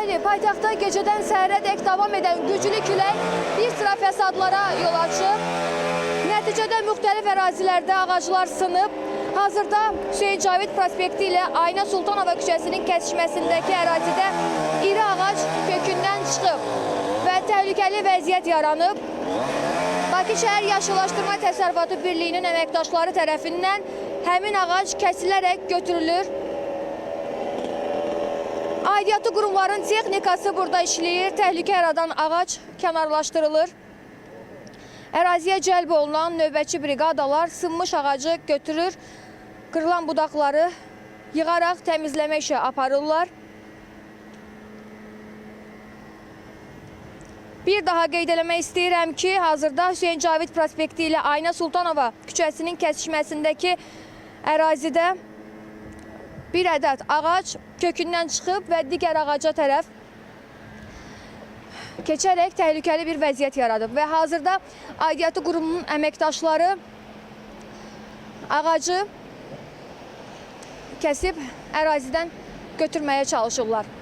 Bəli, paytaxtda gecədən səhərədək davam edən güclü külək bir sıra fəsadlara yol açıb. Nəticədə müxtəlif ərazilərdə ağaclar sınıb. Hazırda Hüseyin Cavid prospekti ilə Ayna Sultanova küçəsinin kəsişməsindəki ərazidə iri ağac kökündən çıxıb və təhlükəli vəziyyət yaranıb. Bakı Şəhər Yaşıllaşdırma Təsərrüfatı Birliyinin əməkdaşları tərəfindən həmin ağac kəsilərək götürülür. Aidiyyatı qurumların texnikası burada işləyir, təhlükə yaradan ağac kənarlaşdırılır. Əraziyə cəlb olunan növbətçi briqadalar sınmış ağacı götürür, qırılan budaqları yığaraq təmizləmə işi aparırlar. Bir daha qeyd eləmək istəyirəm ki, hazırda Hüseyin Cavid prospekti ilə Ayna Sultanova küçəsinin kəsişməsindəki ərazidə bir ədəd ağac kökündən çıxıb və digər ağaca tərəf keçərək təhlükəli bir vəziyyət yaradıb və hazırda aidiyyatı qurumunun əməkdaşları ağacı kəsib ərazidən götürməyə çalışırlar.